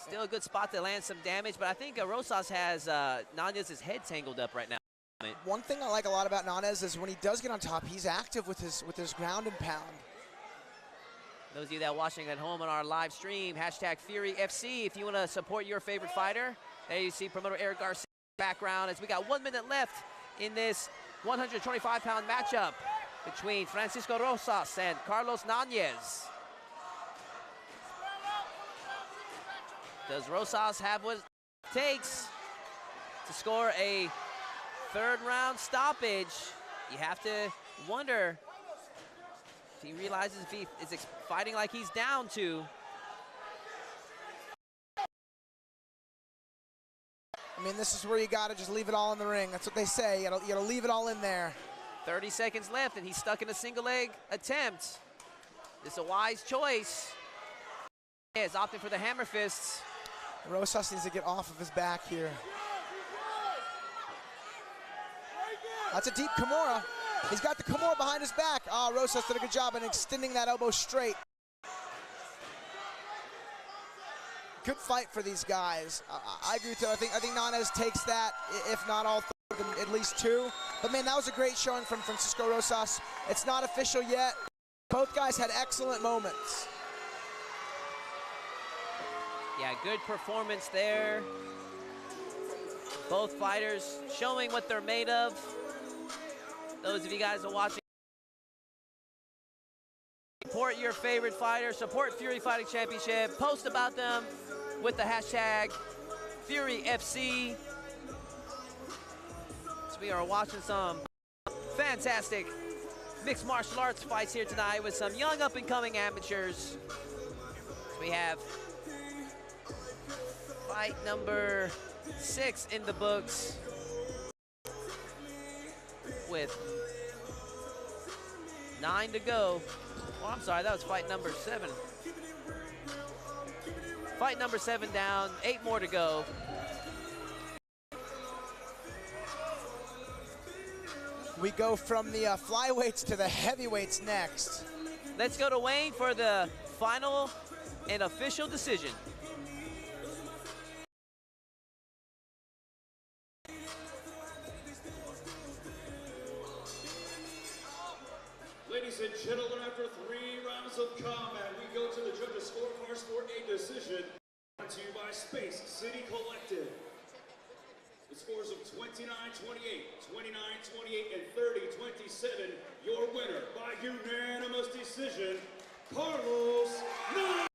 Still a good spot to land some damage, but I think Rosas has Nanez's head tangled up right now. One thing I like a lot about Nanez is when he does get on top, he's active with his ground and pound. Those of you that are watching at home on our live stream, hashtag FuryFC, if you want to support your favorite fighter. There you see promoter Eric Garcia in the background as we got 1 minute left in this 125-pound matchup between Francisco Rosas and Carlos Nanez. Does Rosas have what it takes to score a third round stoppage? You have to wonder if he realizes if he is fighting like he's down to. I mean, this is where you gotta just leave it all in the ring. That's what they say. You gotta leave it all in there. 30 seconds left, and he's stuck in a single leg attempt. This is a wise choice. He is opting for the hammer fists. Rosas needs to get off of his back here. That's a deep Kimura. He's got the Kimura behind his back. Ah, Rosas did a good job in extending that elbow straight. Good fight for these guys. I agree with you. I think Nanez takes that, if not all three, then at least two. But man, that was a great showing from Francisco Rosas. It's not official yet. Both guys had excellent moments. Yeah, good performance there. Both fighters showing what they're made of. Those of you guys are watching, support your favorite fighter, support Fury Fighting Championship, post about them with the hashtag FuryFC. So we are watching some fantastic mixed martial arts fights here tonight with some young up-and-coming amateurs. So we have fight number 6 in the books with 9 to go. Oh, I'm sorry, that was fight number 7. Fight number 7 down, 8 more to go. We go from the flyweights to the heavyweights next. Let's go to Wayne for the final and official decision. Ladies and gentlemen, after 3 rounds of combat, we go to the judges' scorecards for a decision. Brought to you by Space City Collective. The scores of 29-28, 29-28, and 30-27. Your winner by unanimous decision, Carlos Nanez.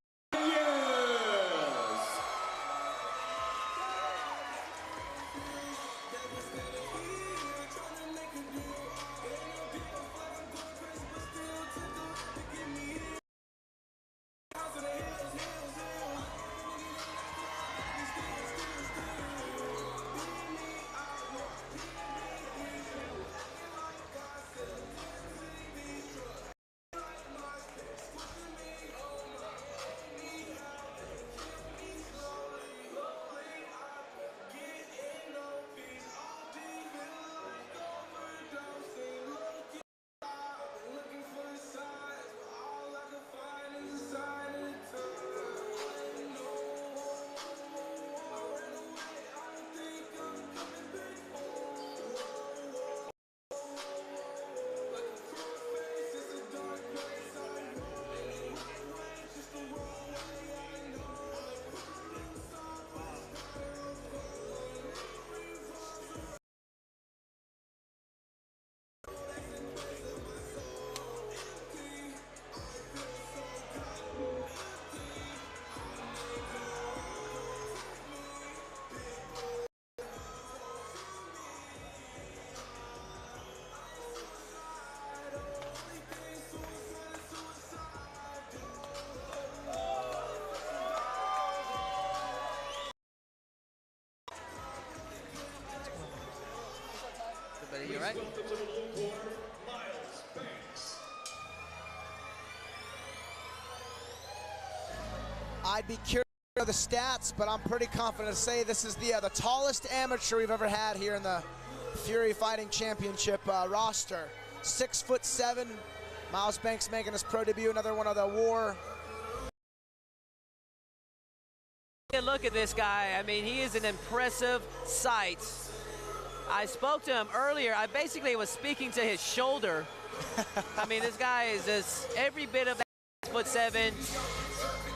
You right? Welcome to the blue corner, Miles Banks. I'd be curious of the stats, but I'm pretty confident to say this is the tallest amateur we've ever had here in the Fury Fighting Championship roster. 6'7". Miles Banks making his pro debut, another one of the War Look at this guy. I mean, he is an impressive sight. I spoke to him earlier. I basically was speaking to his shoulder. I mean, this guy is just every bit of that 6'7".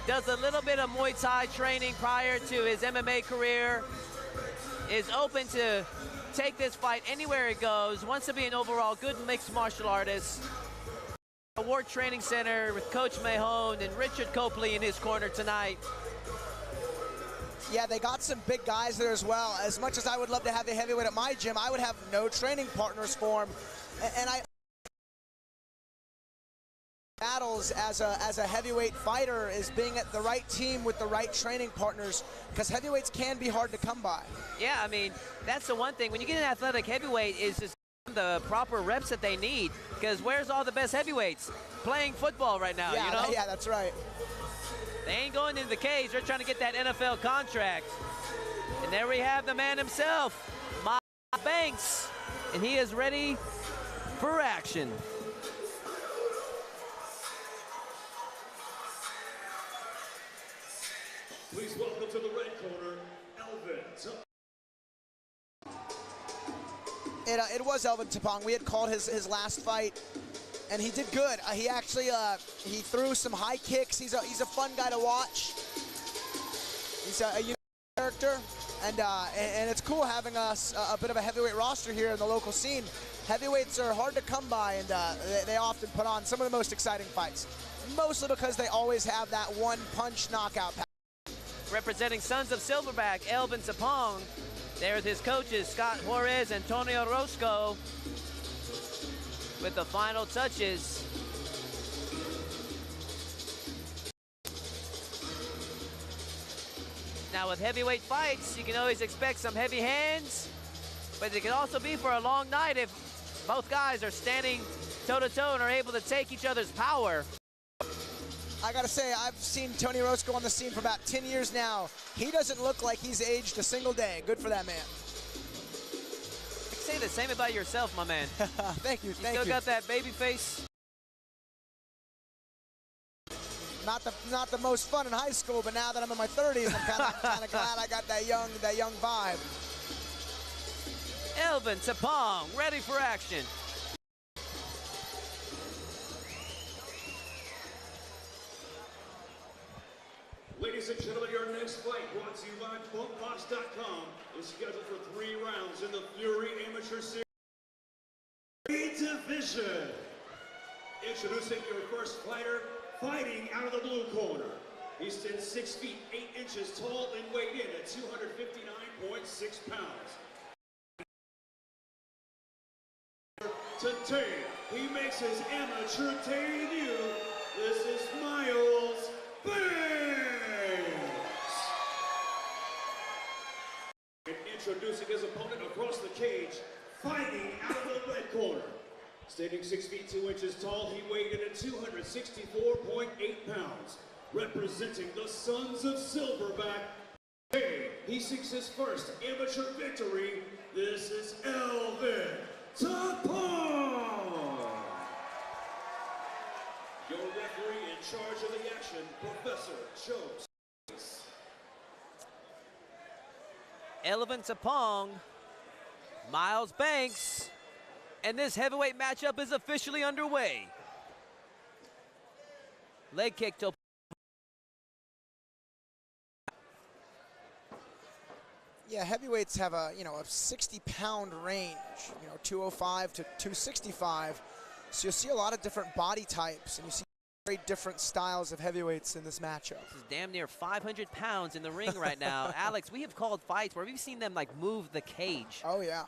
Does a little bit of Muay Thai training prior to his MMA career. Is open to take this fight anywhere it goes. Wants to be an overall good mixed martial artist. Award Training Center with Coach Mahone and Richard Copley in his corner tonight. Yeah, they got some big guys there as well. As much as I would love to have the heavyweight at my gym, I would have no training partners for him. And I battles as a heavyweight fighter is being at the right team with the right training partners, because heavyweights can be hard to come by. Yeah, I mean, that's the one thing. When you get an athletic heavyweight is just the proper reps that they need, because where's all the best heavyweights? Playing football right now, Yeah, you know? yeah, that's right. They ain't going into the cage. They're trying to get that NFL contract. And there we have the man himself, Miles Banks, and he is ready for action. Please welcome to the red corner, Elvin. It was Elvin Tapong. We had called his last fight, and he did good. He actually he threw some high kicks. He's a fun guy to watch. He's a unique character, and it's cool having a bit of a heavyweight roster here in the local scene. Heavyweights are hard to come by, and they often put on some of the most exciting fights, mostly because they always have that one-punch knockout pattern. Representing Sons of Silverback, Elvin Tapong. There's his coaches, Scott Juarez, Antonio Roscoe, with the final touches. Now with heavyweight fights, you can always expect some heavy hands, but it can also be for a long night if both guys are standing toe-to-toe and are able to take each other's power. I gotta say, I've seen Tony Roscoe on the scene for about 10 years now. He doesn't look like he's aged a single day. Good for that man. You can say the same about yourself, my man. Thank you, You thank still you. got that baby face? Not the most fun in high school, but now that I'm in my 30s, I'm kind of glad I got that young vibe. Elvin Tapong, ready for action. Ladies and gentlemen, your next fight brought to you by BumpBox.com is scheduled for 3 rounds in the Fury Amateur Series division. Introducing your first fighter, fighting out of the blue corner. He stands 6 feet 8 inches tall and weighed in at 259.6 pounds. Today, he makes his amateur debut. This is Miles Banks. And introducing his opponent across the cage, fighting out of the red corner. Standing 6 feet 2 inches tall, he weighed in at 264.8 pounds. Representing the Sons of Silverback, today, he seeks his first amateur victory. This is Elvin Tapong. Your referee in charge of the action, Professor Joe. Elvin Tapong, Miles Banks, and this heavyweight matchup is officially underway. Leg kick to Yeah, heavyweights have a 60-pound range, 205 to 265. So you'll see a lot of different body types, and you see very different styles of heavyweights in this matchup. This is damn near 500 pounds in the ring right now. Alex, we have called fights where we've seen them like move the cage. Oh yeah.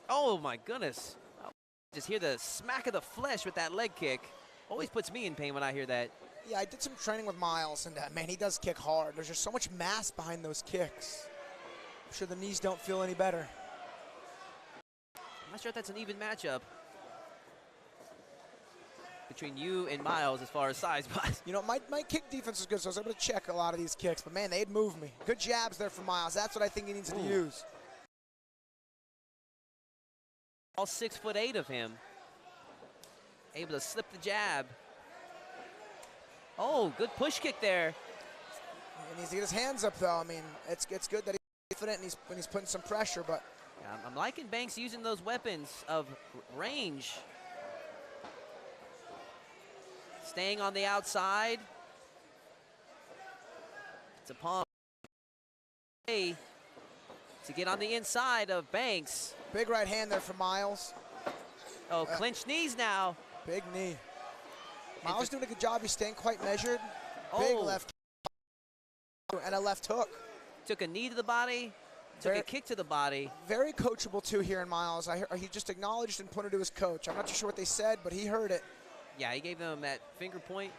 Oh my goodness. Just hear the smack of the flesh with that leg kick. Always puts me in pain when I hear that. Yeah, I did some training with Miles, and man, he does kick hard. There's just so much mass behind those kicks. I'm sure the knees don't feel any better. I'm not sure if that's an even matchup between you and Miles as far as size-wise. My kick defense is good, so I was able to check a lot of these kicks, but man, they'd move me. Good jabs there from Miles. That's what I think he needs to use. All 6'8" of him. Able to slip the jab. Oh, good push kick there. He needs to get his hands up, though. I mean, it's good that he's confident and he's putting some pressure, but I'm liking Banks using those weapons of range. Staying on the outside. Tapong to get on the inside of Banks. big right hand there from Miles. Oh, clinch knees now. Big knee. Miles doing a good job. He's staying quite measured. Big left and a left hook. Took a knee to the body, took a kick to the body. Very coachable, too, here in Miles. He just acknowledged and pointed to his coach. I'm not too sure what they said, but he heard it. Yeah, he gave them that finger point.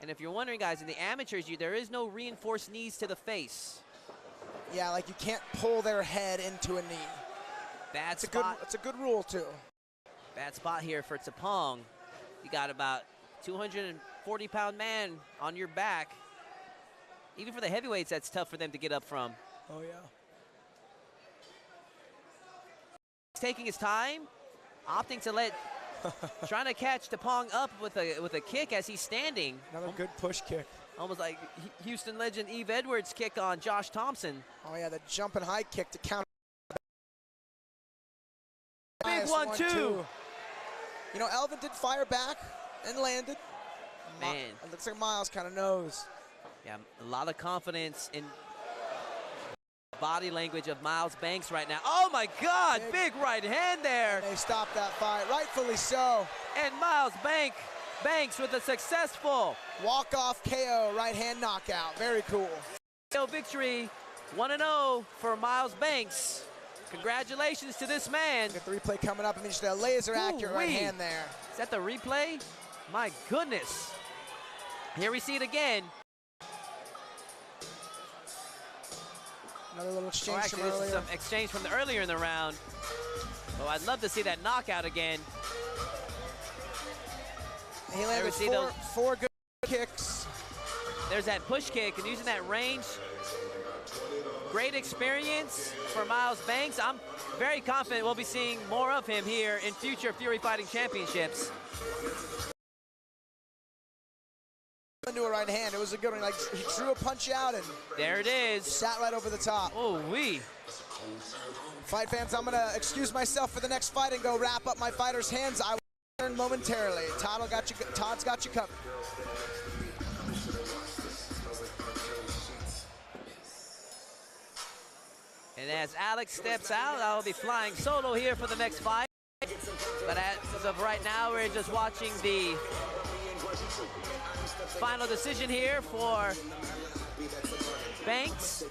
And if you're wondering, guys, in the amateurs, there is no reinforced knees to the face. Yeah, like you can't pull their head into a knee. Bad It's spot. a good rule, too. Bad spot here for Tapong. You got about 240-pound man on your back. Even for the heavyweights, that's tough for them to get up from. Oh, yeah. He's taking his time, opting to let, trying to catch Tapong up with a kick as he's standing. Another good push kick. Almost like Houston legend Eve Edwards' kick on Josh Thompson. Oh, yeah, the jumping high kick to counter. Big 1-2. You know, Elvin did fire back and landed. Man. It looks like Miles kind of knows. Yeah, a lot of confidence in body language of Miles Banks right now. Oh my God, big right hand there. They stopped that fight, rightfully so. And Miles Banks with a successful walk-off KO, right hand knockout. Very cool. KO victory, 1-0 for Miles Banks. Congratulations to this man. Get the replay coming up. I mean, just a laser accurate right hand there. Is that the replay? My goodness. Here we see it again. Another little exchange actually, from this earlier. is some exchange from earlier in the round. Oh, I'd love to see that knockout again. He landed four good kicks. There's that push kick and using that range. Great experience for Miles Banks. I'm very confident we'll be seeing more of him here in future Fury Fighting Championships. Into a right hand. It was a good one. Like, he drew a punch out and there it is. Sat right over the top. Oh, wee. Fight fans, I'm gonna excuse myself for the next fight and go wrap up my fighters' hands. I will return momentarily. Todd's got you covered. And as Alex steps out, I'll be flying solo here for the next fight. But as of right now, we're just watching the final decision here for Banks.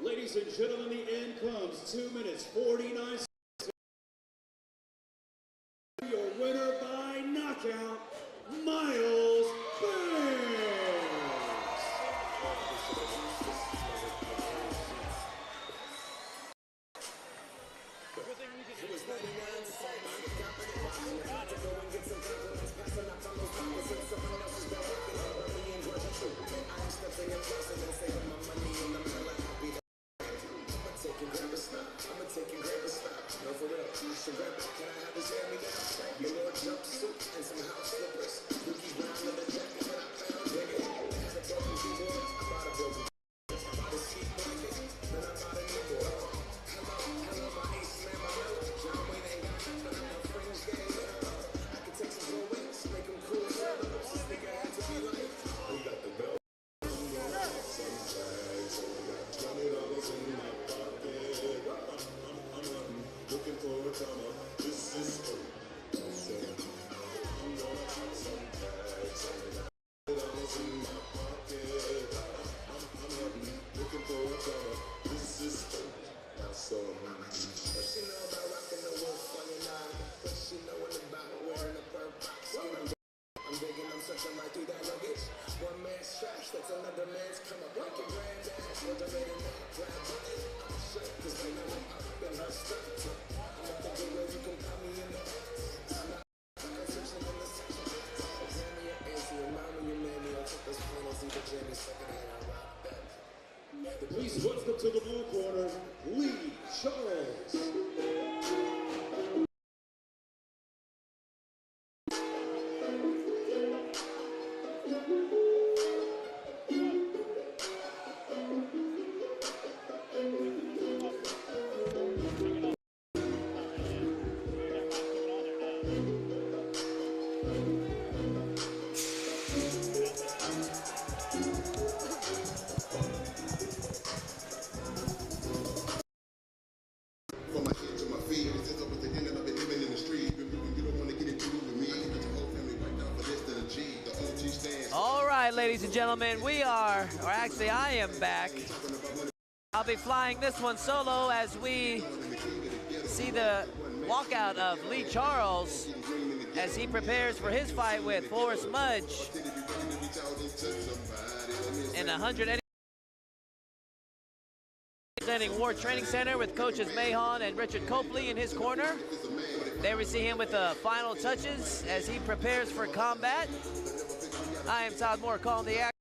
Ladies and gentlemen, the end comes. 2 minutes, 49 seconds. Your winner by knockout, Miles Banks. right, ladies and gentlemen, we are, or actually I am back. I'll be flying this one solo as we see the walkout of Lee Charles as he prepares for his fight with Forrest Mudge in 180. Representing War Training Center with coaches Mahon and Richard Copley in his corner. There we see him with the final touches as he prepares for combat. I am Todd Moore calling the action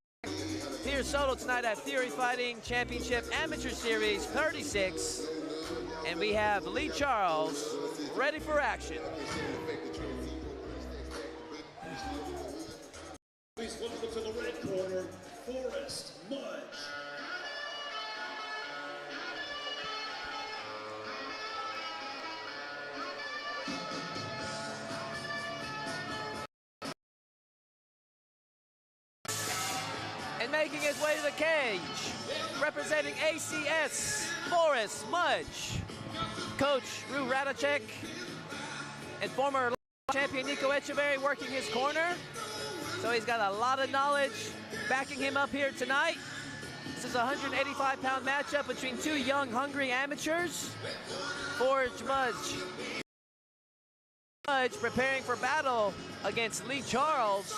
here solo tonight at Fury Fighting Championship Amateur Series 36. And we have Lee Charles ready for action. Please welcome to the red corner, Forrest Mudge. And making his way to the cage, representing ACS, Forrest Mudge. Coach Rue Radacek and former champion Nico Echeverry working his corner. So he's got a lot of knowledge backing him up here tonight. This is a 185-pound matchup between two young, hungry amateurs. Forrest Mudge preparing for battle against Lee Charles.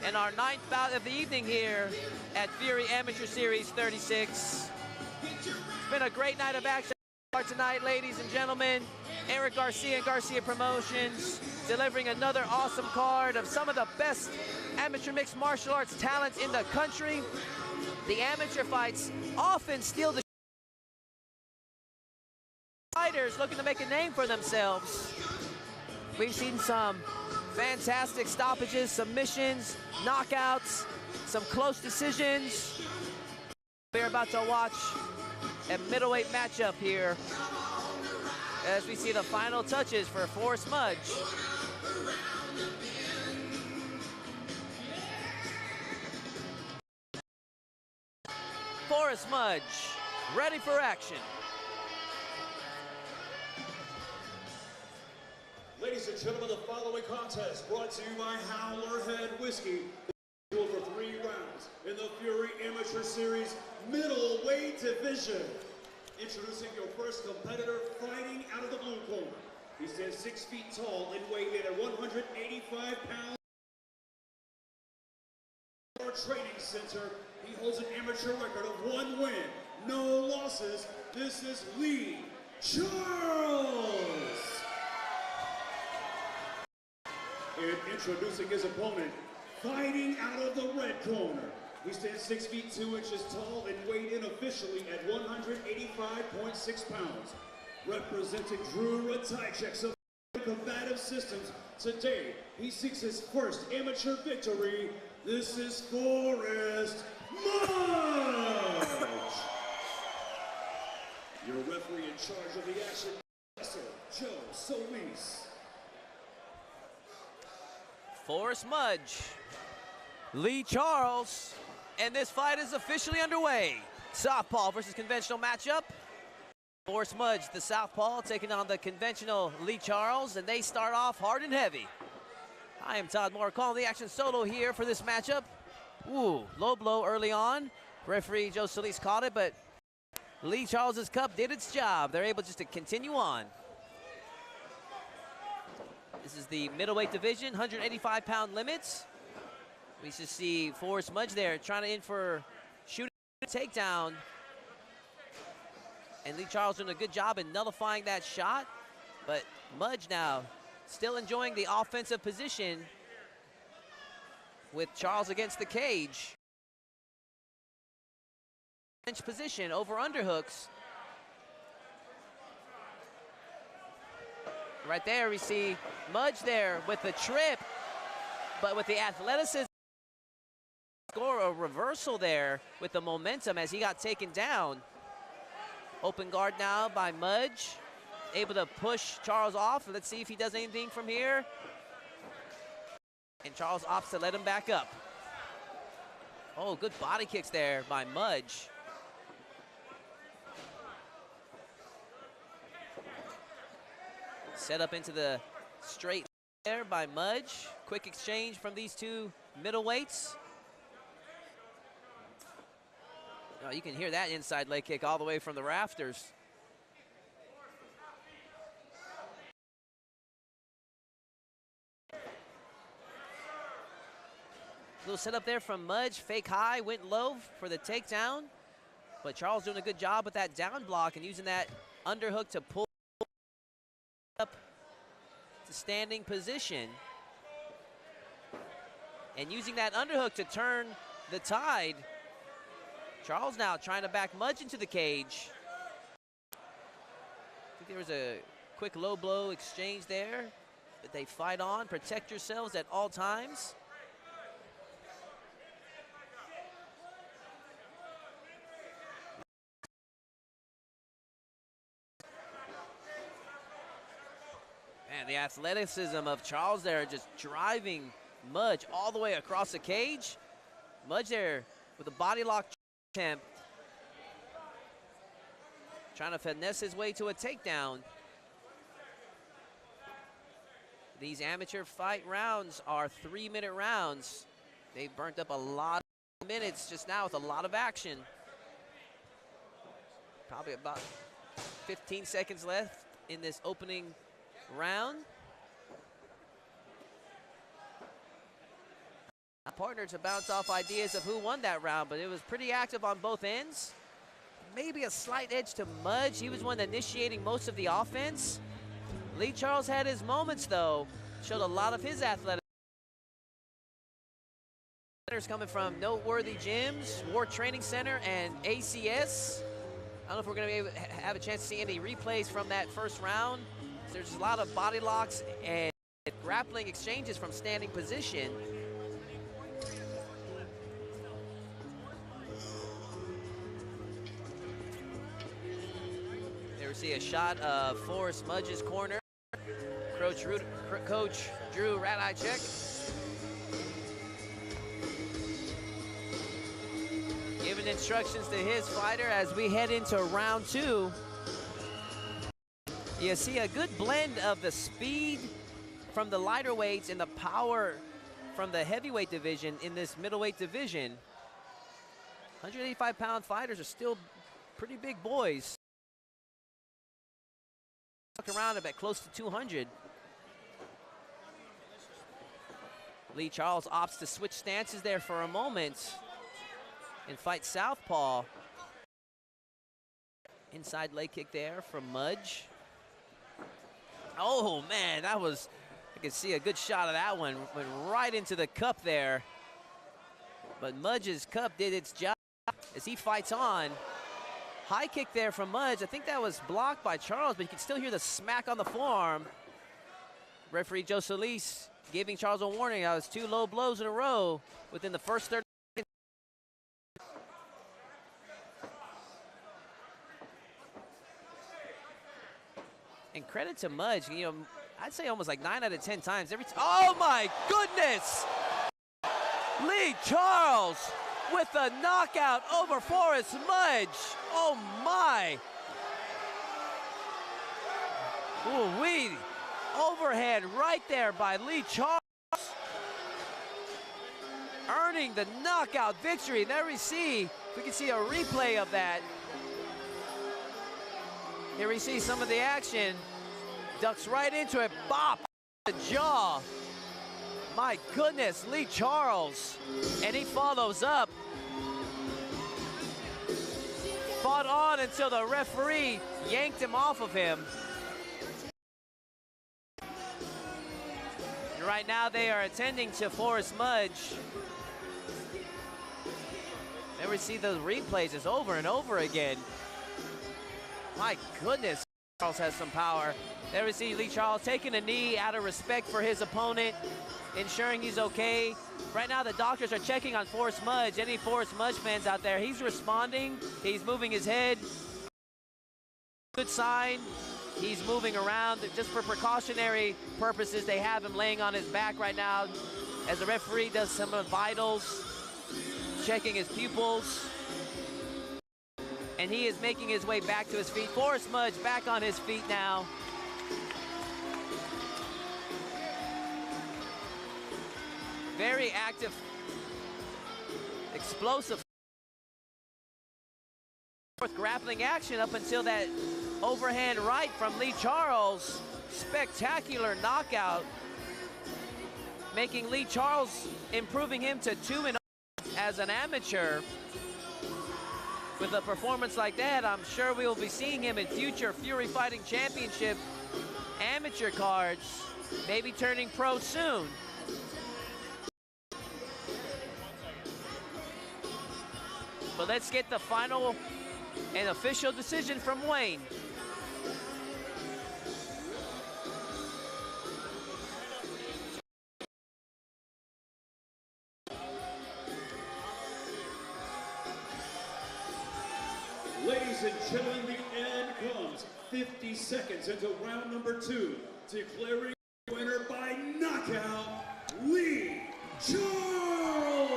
And our 9th bout of the evening here at Fury Amateur Series 36. It's been a great night of action tonight, ladies and gentlemen. Eric Garcia and Garcia Promotions delivering another awesome card of some of the best amateur mixed martial arts talent in the country. The amateur fights often steal the fighters looking to make a name for themselves. We've seen some fantastic stoppages, submissions, knockouts, some close decisions. We're about to watch a middleweight matchup here as we see the final touches for Forrest Mudge. Forrest Mudge, ready for action. Ladies and gentlemen, the following contest brought to you by Howler Head Whiskey. Over 3 rounds in the Fury Amateur Series middleweight division. Introducing your first competitor fighting out of the blue corner. He stands 6 feet tall and weighed in at 185 pounds. Our training center, he holds an amateur record of 1 win, no losses. This is Lee Charles. And introducing his opponent, fighting out of the red corner. He stands 6 feet 2 inches tall and weighed in officially at 185.6 pounds. Representing Drew Ratajczyk of Combative Systems. Today, he seeks his first amateur victory. This is Forrest Mudge. Your referee in charge of the action, Professor Joe Solis. Forrest Mudge, Lee Charles, and this fight is officially underway. Southpaw versus conventional matchup. Forrest Mudge, the southpaw, taking on the conventional Lee Charles, and they start off hard and heavy. I am Todd Moore calling the action solo here for this matchup. Ooh, low blow early on. Referee Joe Solis caught it, but Lee Charles's cup did its job. They're able just to continue on. This is the middleweight division, 185-pound limits. We should see Forrest Mudge there trying to in for shooting takedown. And Lee Charles doing a good job in nullifying that shot. But Mudge now still enjoying the offensive position with Charles against the cage. Bench position over underhooks. Right there we see Mudge there with the trip, but with the athleticism, score a reversal there with the momentum as he got taken down. Open guard now by Mudge, able to push Charles off. Let's see if he does anything from here. And Charles opts to let him back up. Oh, good body kicks there by Mudge. Set up into the straight there by Mudge. Quick exchange from these two middleweights. Oh, you can hear that inside leg kick all the way from the rafters. Little setup there from Mudge. Fake high, went low for the takedown. But Charles doing a good job with that down block and using that underhook to pull up to standing position. And using that underhook to turn the tide. Charles now trying to back Mudge into the cage. I think there was a quick low blow exchange there. But they fight on, protect yourselves at all times. Man, the athleticism of Charles there just driving Mudge all the way across the cage. Mudge there with a body lock attempt. Trying to finesse his way to a takedown. These amateur fight rounds are 3-minute rounds. They've burnt up a lot of minutes just now with a lot of action. Probably about 15 seconds left in this opening round. A partner to bounce off ideas of who won that round, but it was pretty active on both ends. Maybe a slight edge to Mudge. He was one initiating most of the offense. Lee Charles had his moments though. Showed a lot of his athletic. Coming from noteworthy gyms, War Training Center and ACS. I don't know if we're going to be able to have a chance to see any replays from that first round. There's a lot of body locks and grappling exchanges from standing position. There we see a shot of Forrest Mudge's corner. Coach Drew Radicek giving instructions to his fighter as we head into round two. You see a good blend of the speed from the lighter weights and the power from the heavyweight division in this middleweight division. 185-pound fighters are still pretty big boys. Look around about close to 200. Lee Charles opts to switch stances there for a moment and fight southpaw. Inside leg kick there from Mudge. Oh man, that was, I can see a good shot of that one. Went right into the cup there. But Mudge's cup did its job as he fights on. High kick there from Mudge. I think that was blocked by Charles, but you can still hear the smack on the forearm. Referee Joe Solis giving Charles a warning. That was 2 low blows in a row within the first 30 seconds. And credit to Mudge, you know, I'd say almost like 9 out of 10 times. Oh my goodness! Lee Charles with a knockout over Forrest Mudge. Oh my! Ooh-wee. Overhead right there by Lee Charles. Earning the knockout victory. There we can see a replay of that. Here we see some of the action. Ducks right into it. Bop! The jaw. My goodness, Lee Charles. And he follows up. Fought on until the referee yanked him off of him. And right now they are attending to Forrest Mudge. And we see those replays just over and over again. My goodness, Charles has some power. There we see Lee Charles taking a knee out of respect for his opponent, ensuring he's okay. Right now the doctors are checking on Forrest Mudge. Any Forrest Mudge fans out there, he's responding. He's moving his head. Good sign. He's moving around. Just for precautionary purposes, they have him laying on his back right now as the referee does some of the vitals, checking his pupils. And he is making his way back to his feet. Forrest Mudge back on his feet now. very active, explosive grappling action up until that overhand right from Lee Charles. Spectacular knockout, making Lee Charles, improving him to 2-0 as an amateur. With a performance like that, I'm sure we will be seeing him in future Fury Fighting Championship amateur cards, maybe turning pro soon. But let's get the final and official decision from Wayne. Ladies and gentlemen, the end comes 50 seconds into round number 2, declaring winner by knockout, Lee Charles.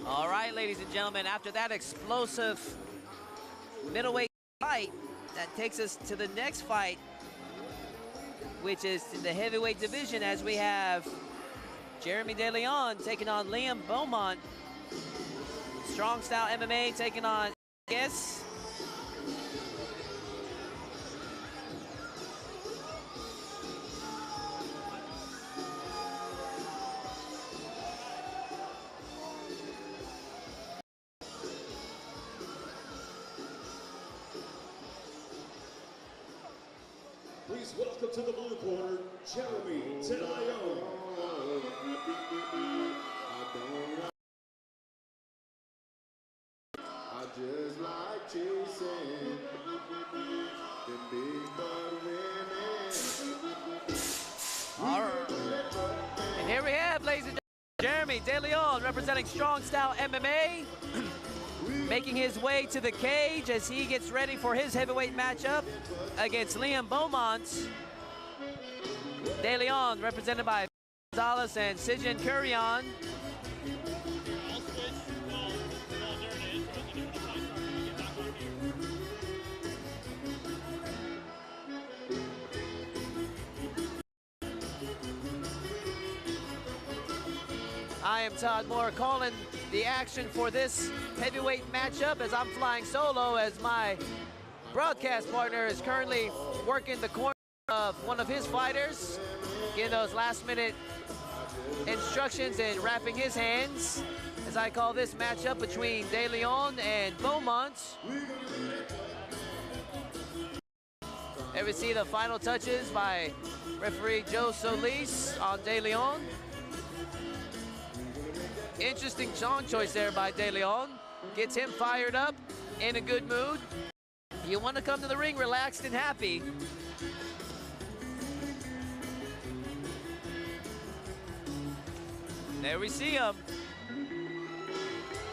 All right, ladies and gentlemen, after that explosive middleweight fight, that takes us to the next fight, which is in the heavyweight division, as we have Jeremy De Leon taking on Liam Beaumont. Strong Style MMA taking on Guess. Please welcome to the blue corner, Jeremy De Leon. I just like chasing the big bad women. All right. And here we have, ladies and gentlemen, Jeremy De Leon representing Strong Style MMA, making his way to the cage as he gets ready for his heavyweight matchup against Liam Beaumont. De Leon represented by Gonzalez and Sijin Kurion. I am Todd Moore calling the action for this heavyweight matchup as I'm flying solo, as my broadcast partner is currently working the corner of one of his fighters, getting those last-minute instructions and wrapping his hands as I call this matchup between De Leon and Beaumont. There we see the final touches by referee Joe Solis on De Leon. Interesting song choice there by De Leon. Gets him fired up, in a good mood. You want to come to the ring relaxed and happy. There we see him.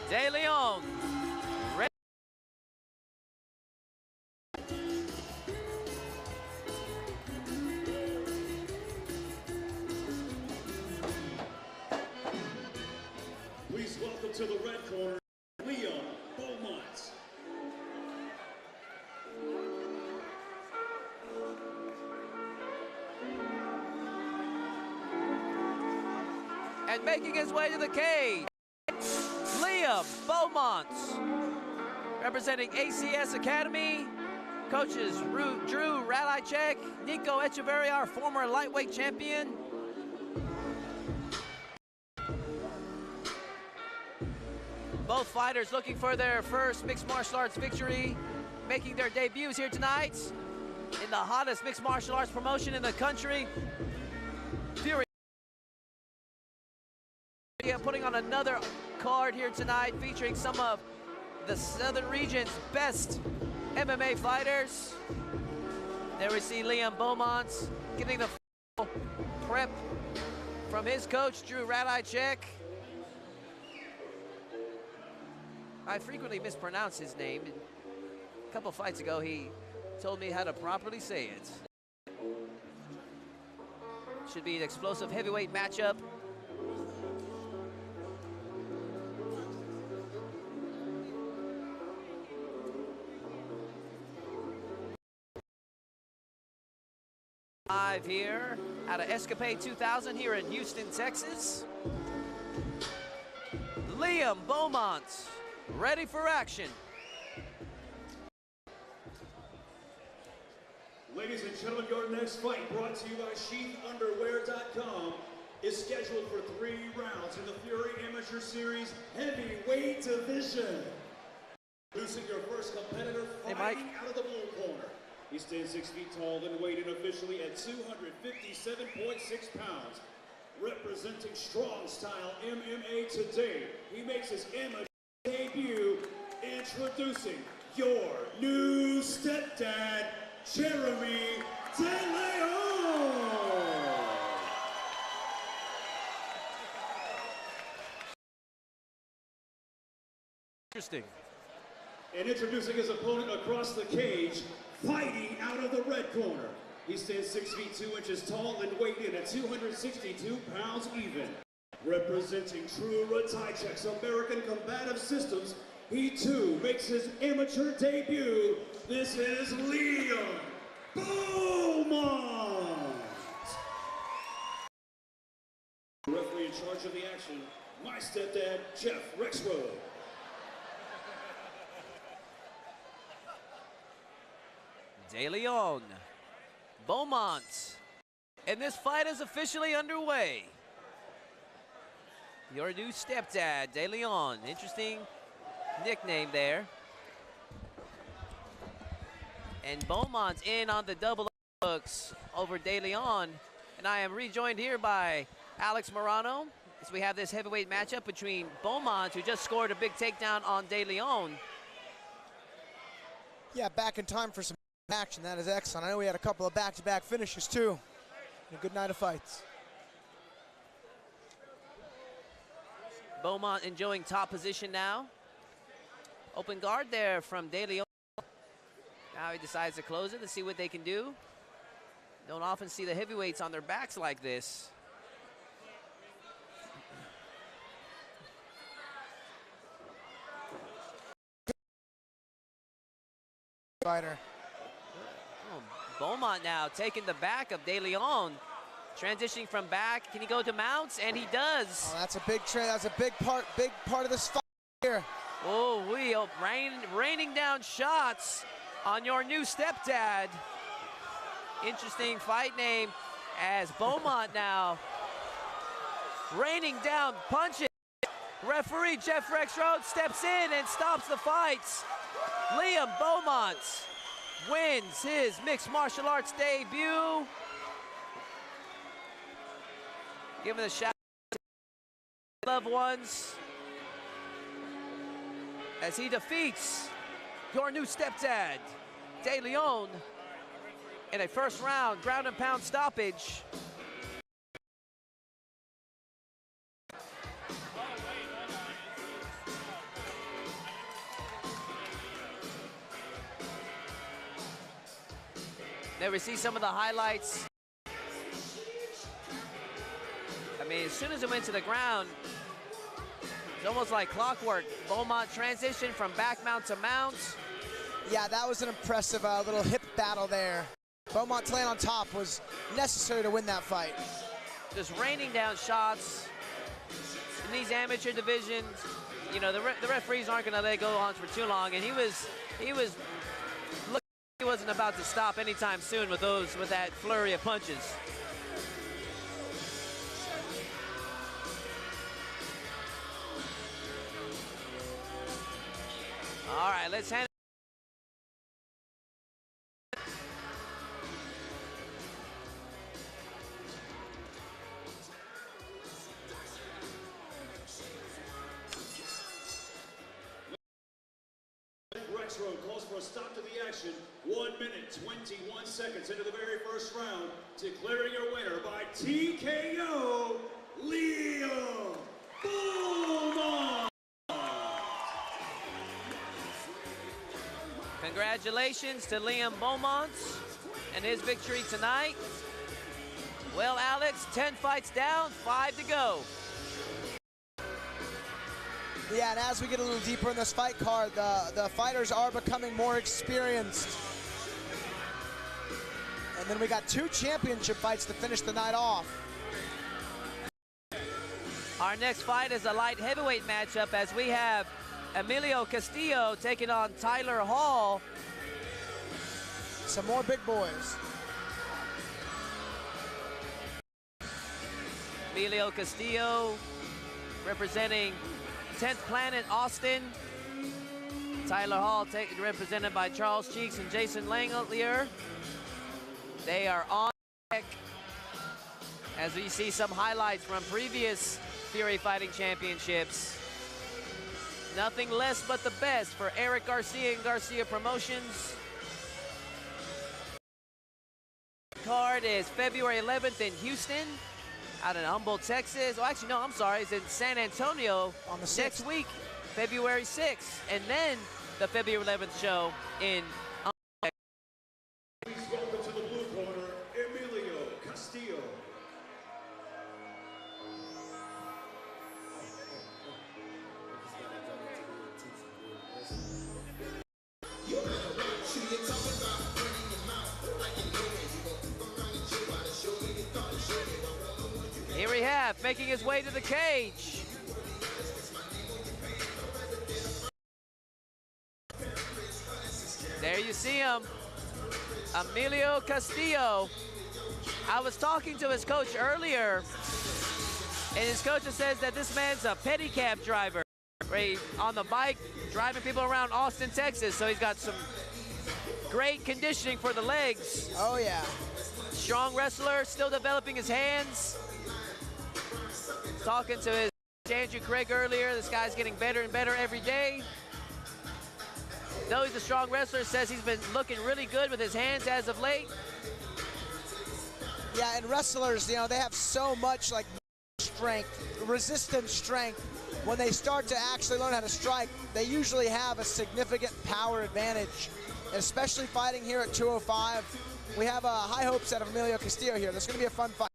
De Leon. Please welcome to the red corner, Liam Beaumont. And making his way to the cage, Liam Beaumont, representing ACS Academy. Coaches Drew Radicek, Nico Echeverria, our former lightweight champion. Both fighters looking for their first mixed martial arts victory, making their debuts here tonight in the hottest mixed martial arts promotion in the country. Fury putting on another card here tonight featuring some of the Southern region's best MMA fighters. There we see Liam Beaumont getting the full prep from his coach, Drew Radicek. I frequently mispronounce his name. A couple fights ago, he told me how to properly say it. Should be an explosive heavyweight matchup. Live here out of Escapade 2000 here in Houston, Texas. Liam Beaumont, ready for action. Ladies and gentlemen, your next fight, brought to you by SheathUnderwear.com, is scheduled for 3 rounds in the Fury Amateur Series Heavyweight Division. Losing your first competitor fighting out of the blue corner. He stands 6 feet tall, then weighed in officially at 257.6 pounds. Representing Strong Style MMA today, he makes his amateur debut. Introducing your new stepdad, Jeremy De Leon. Interesting. And introducing his opponent across the cage, fighting out of the red corner. He stands 6 feet 2 inches tall and weighed in at 262 pounds even. Representing Drew Radicek's American Combative Systems, he too makes his amateur debut. This is Liam Beaumont. Referee in charge of the action, my stepdad, Jeff Rexroad. De Leon, Beaumont, and this fight is officially underway. Your new stepdad, De Leon, interesting nickname there. And Beaumont in on the double hooks over De Leon, and I am rejoined here by Alex Morano as we have this heavyweight matchup between Beaumont, who just scored a big takedown on De Leon. Yeah, back in time for some action. That is excellent. I know we had a couple of back-to-back finishes too. A good night of fights. Beaumont enjoying top position now. Open guard there from De Leon. Now he decides to close it and see what they can do. Don't often see the heavyweights on their backs like this. Fighter. Beaumont now taking the back of De Leon, transitioning from back. Can he go to mounts? And he does. Oh, that's a big trend. That's a big part of this fight here. Oh, we are raining down shots on your new stepdad. Interesting fight name as Beaumont now raining down punches. Referee Jeff Rexroad steps in and stops the fights. Liam Beaumont wins his mixed martial arts debut. Giving a shout out to loved ones as he defeats your new stepdad, De Leon, in a first round ground and pound stoppage. There we see some of the highlights. I mean, as soon as it went to the ground, it's almost like clockwork. Beaumont transitioned from back mount to mount. Yeah, that was an impressive little hip battle there. Beaumont's land on top was necessary to win that fight. Just raining down shots in these amateur divisions, you know, the referees aren't going to let it go on for too long, and he was looking like he wasn't about to stop anytime soon with that flurry of punches. All right, let's hand it. Rexroad calls for a stop to the action. 1 minute, 21 seconds into the very first round. Declaring your winner by TKO, Liam Beaumont. Congratulations to Liam Beaumont and his victory tonight. Well, Alex, 10 fights down, 5 to go. Yeah, and as we get a little deeper in this fight card, the fighters are becoming more experienced. And then we got 2 championship fights to finish the night off. Our next fight is a light heavyweight matchup as we have Emilio Castillo taking on Tyler Hall. Some more big boys. Emilio Castillo representing 10th Planet Austin. Tyler Hall represented by Charles Cheeks and Jason Langelier. They are on deck as we see some highlights from previous Fury Fighting Championships. Nothing less but the best for Eric Garcia and Garcia Promotions. Card is February 11th in Houston, out in Humboldt, Texas. Oh, actually, no, I'm sorry. It's in San Antonio on the 6th. Next week, February 6th. And then the February 11th show in Please welcome to the blue corner, Emilio Castillo. Here we have, making his way to the cage. There you see him, Emilio Castillo. I was talking to his coach earlier, and his coach says that this man's a pedicab driver, right, on the bike, driving people around Austin, Texas. So he's got some great conditioning for the legs. Oh, yeah. Strong wrestler, still developing his hands. Talking to his Andrew Craig earlier, this guy's getting better and better every day. Though he's a strong wrestler, says he's been looking really good with his hands as of late. Yeah, and wrestlers, you know, they have so much like strength, resistance strength. When they start to actually learn how to strike, they usually have a significant power advantage, especially fighting here at 205. We have high hopes out of Emilio Castillo here. This is going to be a fun fight.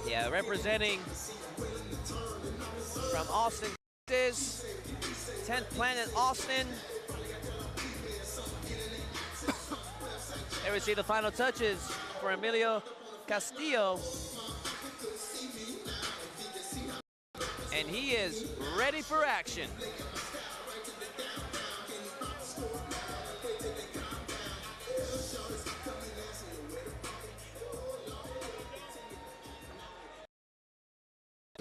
Yeah, representing from Austin, Texas, 10th Planet Austin. There we see the final touches for Emilio Castillo. And he is ready for action.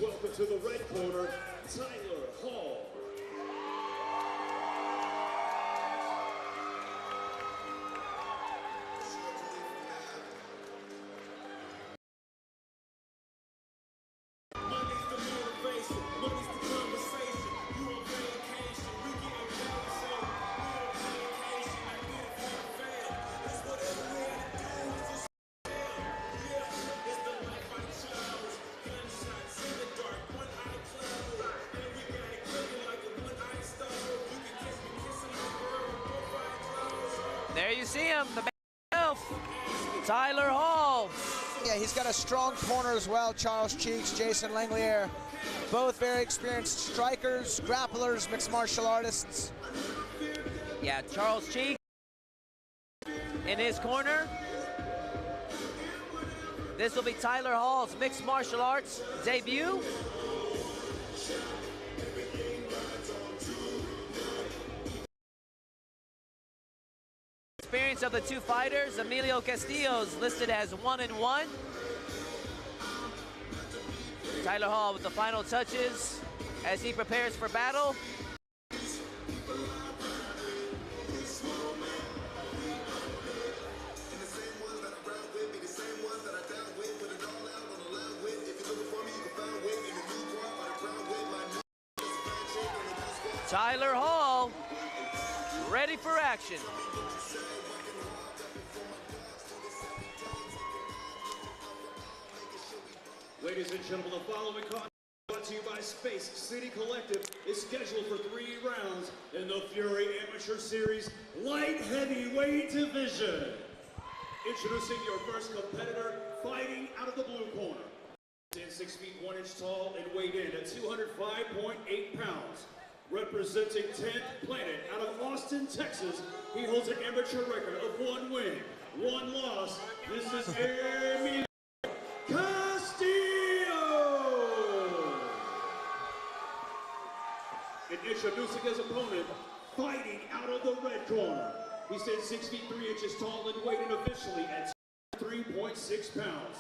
Welcome to the red corner, Tyler Hall. There you see him, the man himself, Tyler Hall. Yeah, he's got a strong corner as well. Charles Cheeks, Jason Langelier, both very experienced strikers, grapplers, mixed martial artists. Yeah, Charles Cheeks In his corner, this will be Tyler Hall's mixed martial arts debut. Experience of the two fighters, Emilio Castillo is listed as 1-1. Tyler Hall with the final touches as he prepares for battle. Tyler Hall, ready for action. Ladies and gentlemen, the following contest brought to you by Space City Collective is scheduled for 3 rounds in the Fury Amateur Series Light Heavyweight Division. Introducing your first competitor, fighting out of the blue corner. Stands 6 feet 1 inch tall and weighed in at 205.8 pounds. Representing 10th Planet out of Austin, Texas, he holds an amateur record of 1 win, 1 loss. This is Emilio Castillo! And introducing his opponent, fighting out of the red corner. He stands 6 feet 3 inches tall and weighed in officially at 3.6 pounds.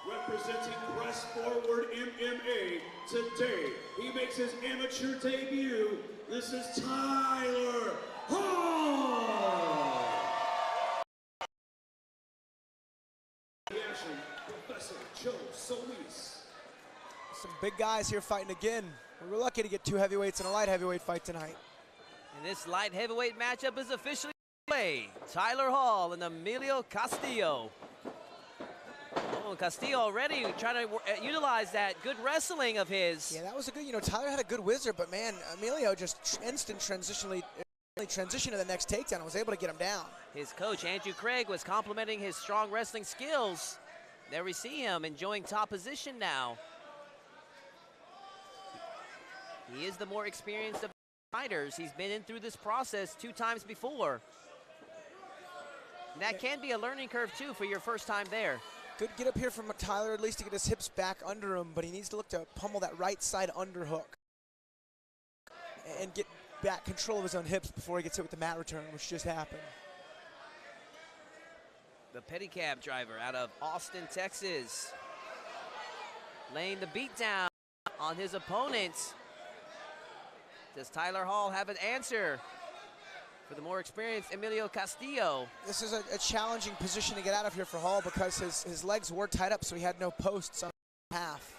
Representing Press Forward MMA today, he makes his amateur debut. This is Tyler Hall. Action, Professor Joe Solis. Some big guys here fighting again. We were lucky to get 2 heavyweights in a light heavyweight fight tonight. And this light heavyweight matchup is officially underway. Tyler Hall and Emilio Castillo. Oh, Castillo already trying to utilize that good wrestling of his. Yeah, that was a good, Tyler had a good whizzer, but man, Emilio just instant transitioned to the next takedown and was able to get him down. His coach, Andrew Craig, was complimenting his strong wrestling skills. There we see him enjoying top position now. He is the more experienced of the fighters. He's been in through this process 2 times before. And that can be a learning curve too for your first time there. Good get up here from Tyler, at least to get his hips back under him, but he needs to look to pummel that right side underhook and get back control of his own hips before he gets hit with the mat return, which just happened. The pedicab driver out of Austin, Texas, laying the beat down on his opponent. Does Tyler Hall have an answer for the more experienced Emilio Castillo? This is a challenging position to get out of here for Hall because his legs were tied up, so he had no posts on half.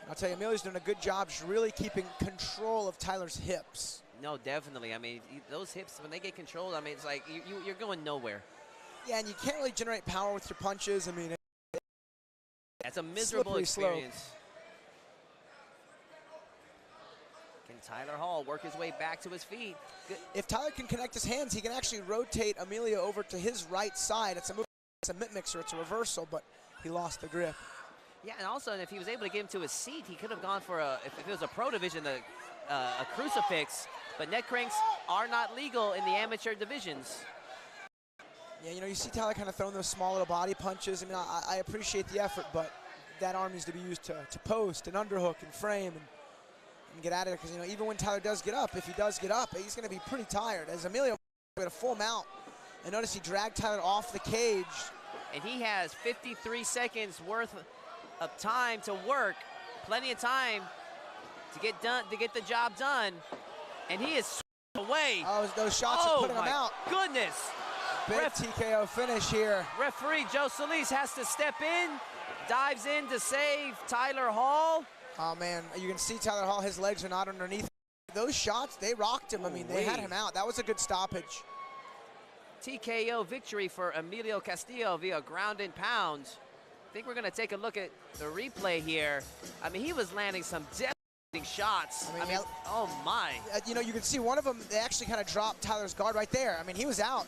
And I'll tell you, Emilio's doing a good job just really keeping control of Tyler's hips. No, definitely. I mean, those hips, when they get controlled, I mean, it's like you're going nowhere. Yeah, and you can't really generate power with your punches. I mean, that's a miserable experience. Can Tyler Hall work his way back to his feet? Good. If Tyler can connect his hands, he can actually rotate Emilio over to his right side. It's a move, it's a mitt mixer, it's a reversal, but he lost the grip. Yeah, and also, if he was able to get him to his seat, he could have gone for if it was a pro division, a crucifix. But neck cranks are not legal in the amateur divisions. Yeah, you see Tyler kind of throwing those small little body punches. I mean, I appreciate the effort, but that arm needs to be used to post and underhook and frame and get at it. Because, even when Tyler does get up, if he does get up, he's going to be pretty tired. As Emilio with a full mount, and notice he dragged Tyler off the cage. And he has 53 seconds worth of time to work, plenty of time to get the job done, and he is away. Oh, those shots are putting him out. Goodness. Big TKO finish here. Referee Joe Solis has to step in, dives in to save Tyler Hall. Oh man, you can see Tyler Hall, his legs are not underneath. Those shots, they rocked him. I mean, they had him out. That was a good stoppage. TKO victory for Emilio Castillo via ground and pound. I think we're gonna take a look at the replay here. I mean, he was landing some devastating shots. I mean, oh my. You can see one of them, they actually kind of dropped Tyler's guard right there. I mean, he was out.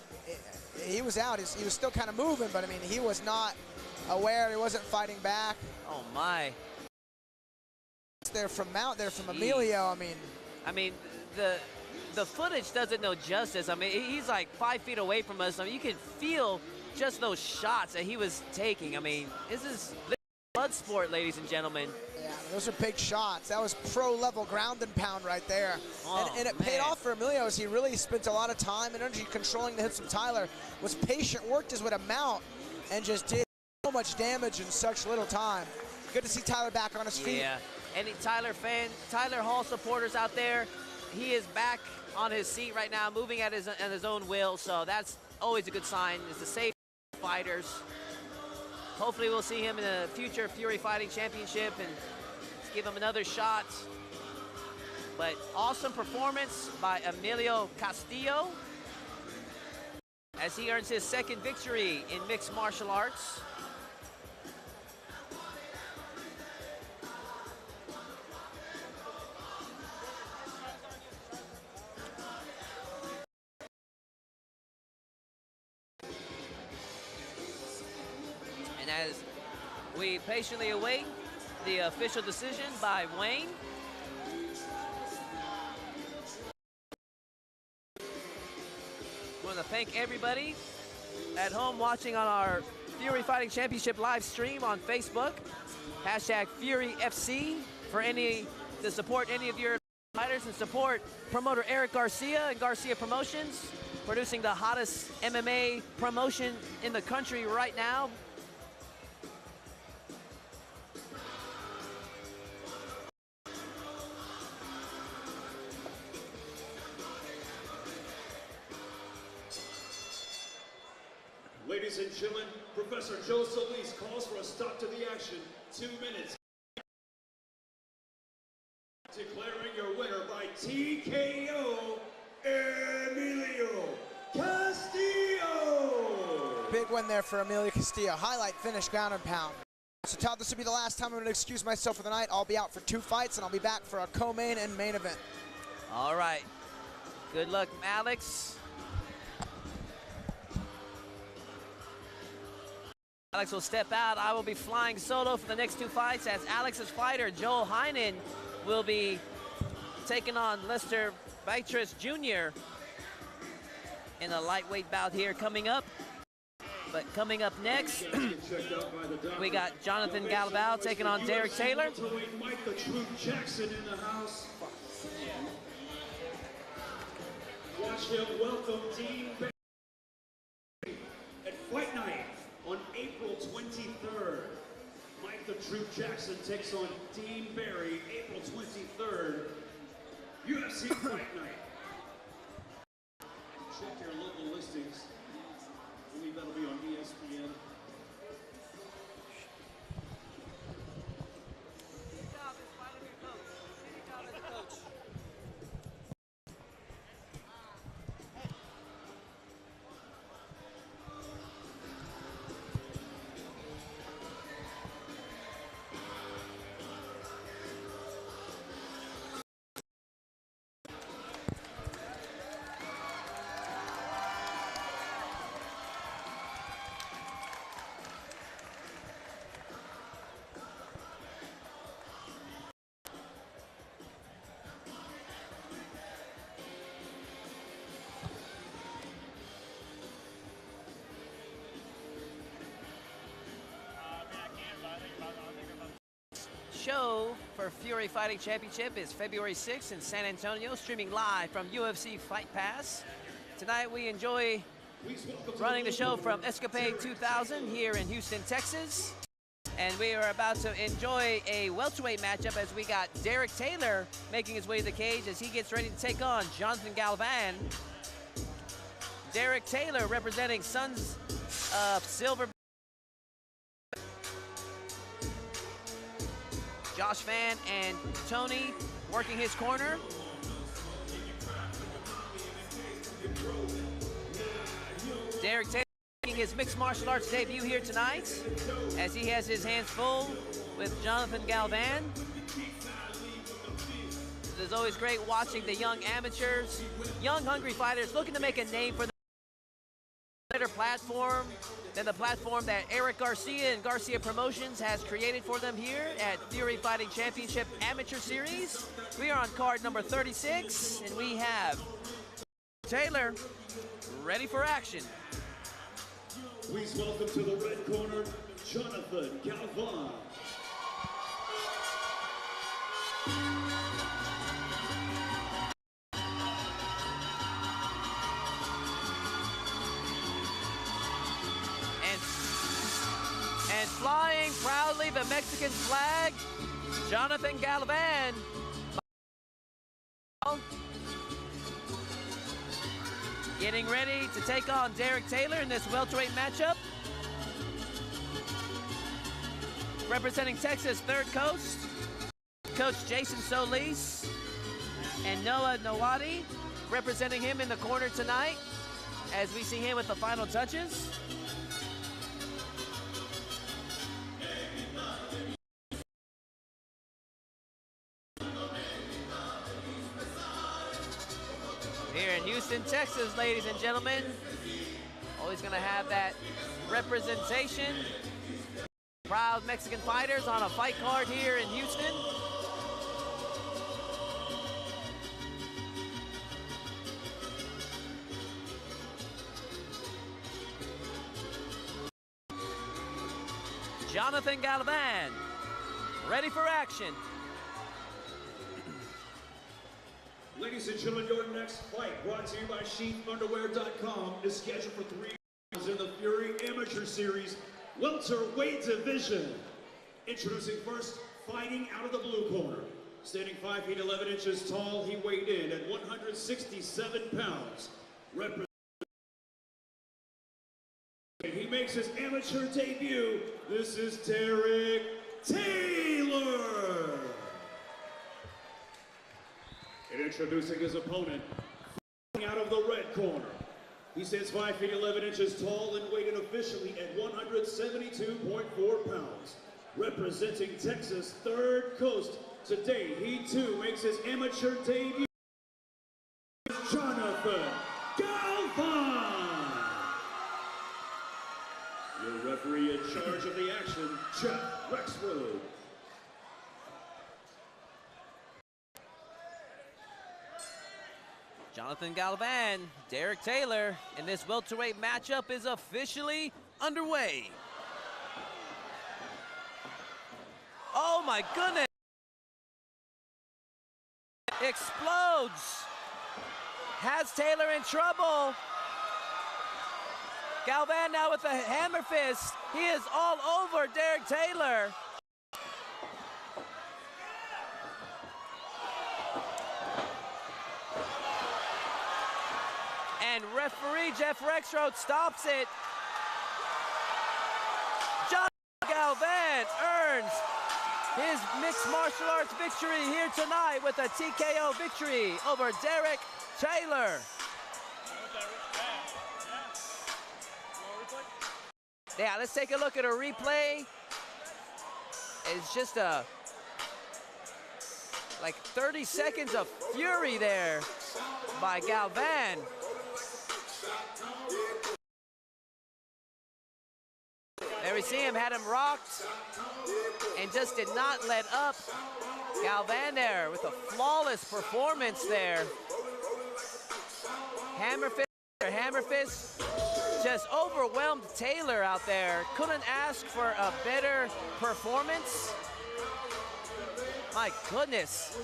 He was out. He was still kind of moving, but I mean, he was not aware. He wasn't fighting back. Oh my. There from Emilio. I mean, the the footage doesn't know justice. I mean, he's like 5 feet away from us. I mean, you can feel just those shots that he was taking. I mean, this is blood sport, ladies and gentlemen. Yeah, those are big shots. That was pro-level ground and pound right there. Oh, and it paid off for Emilio as he really spent a lot of time and energy controlling the hips of Tyler, was patient, worked his way to mount, and just did so much damage in such little time. Good to see Tyler back on his feet. Yeah, any Tyler Hall supporters out there, he is back on his seat right now, moving at his own will, so that's always a good sign. It's the safe fighters. Hopefully we'll see him in a future Fury Fighting Championship and give him another shot. But awesome performance by Emilio Castillo as he earns his second victory in mixed martial arts. And as we patiently await the official decision by Wayne. I want to thank everybody at home watching on our Fury Fighting Championship live stream on Facebook. Hashtag FuryFC to support any of your fighters and support promoter Eric Garcia and Garcia Promotions, producing the hottest MMA promotion in the country right now. Ladies and gentlemen, Professor Joe Solis calls for a stop to the action. 2 minutes. Declaring your winner by TKO, Emilio Castillo. Big win there for Emilio Castillo. Highlight finish, ground and pound. So Todd, this will be the last time I'm going to excuse myself for the night. I'll be out for 2 fights, and I'll be back for a co-main and main event. All right. Good luck, Alex. Alex will step out. I will be flying solo for the next 2 fights as Alex's fighter, Joel Heinen, will be taking on Lester Beatrice Jr. in a lightweight bout here coming up. But coming up next, we got Jonathan Galvao taking on Derek Taylor. Mike the Truth Jackson in the house. Watch him welcome Dean Barry at Fight Night on April 23rd. Mike the Truth Jackson takes on Dean Barry, April 23rd. UFC Fight Night. Check your local listings. I believe that'll be on ESPN. Show for Fury Fighting Championship is February 6th in San Antonio, streaming live from UFC Fight Pass. Tonight we enjoy running the show from Escapade 2000 here in Houston, Texas. And we are about to enjoy a welterweight matchup as we got Derek Taylor making his way to the cage as he gets ready to take on Jonathan Galvan. Derek Taylor representing Sons of Silver. Josh Van and Tony working his corner. Derek Taylor making his mixed martial arts debut here tonight as he has his hands full with Jonathan Galvan. It is always great watching the young amateurs, young hungry fighters looking to make a name for better platform than the platform that Eric Garcia and Garcia Promotions has created for them here at Fury Fighting Championship Amateur Series. We are on card number 36, and we have Taylor ready for action. Please welcome to the red corner, Jonathan Galvan. And flying proudly the Mexican flag, Jonathan Galvan. Getting ready to take on Derek Taylor in this welterweight matchup. Representing Texas Third Coast, Coach Jason Solis and Noah Nawadi representing him in the corner tonight as we see him with the final touches. Here in Houston, Texas, ladies and gentlemen. Always gonna have that representation. Proud Mexican fighters on a fight card here in Houston. Jonathan Galvan, ready for action. Ladies and gentlemen, your next fight, brought to you by SheathUnderwear.com, is scheduled for 3 rounds in the Fury Amateur Series welterweight division. Introducing first, fighting out of the blue corner. Standing 5 feet 11 inches tall, he weighed in at 167 pounds. He makes his amateur debut. This is Derek Taylor. And introducing his opponent, fighting out of the red corner. He stands 5 feet 11 inches tall and weighed in officially at 172.4 pounds. Representing Texas Third Coast, today he too makes his amateur debut. Jonathan Galvan. Your referee in charge of the action, Jeff Rexroad. Jonathan Galvan, Derek Taylor, and this welterweight matchup is officially underway. Oh my goodness! Explodes! Has Taylor in trouble. Galvan now with the hammer fist. He is all over Derek Taylor. And referee Jeff Rexroad stops it. John Galvan earns his mixed martial arts victory here tonight with a TKO victory over Derek Taylor. Yeah, let's take a look at a replay. It's just like 30 seconds of fury there by Galvan. There we see him, had him rocked and just did not let up. Galvan there with a flawless performance there. Hammer fist just overwhelmed Taylor out there. Couldn't ask for a better performance. My goodness,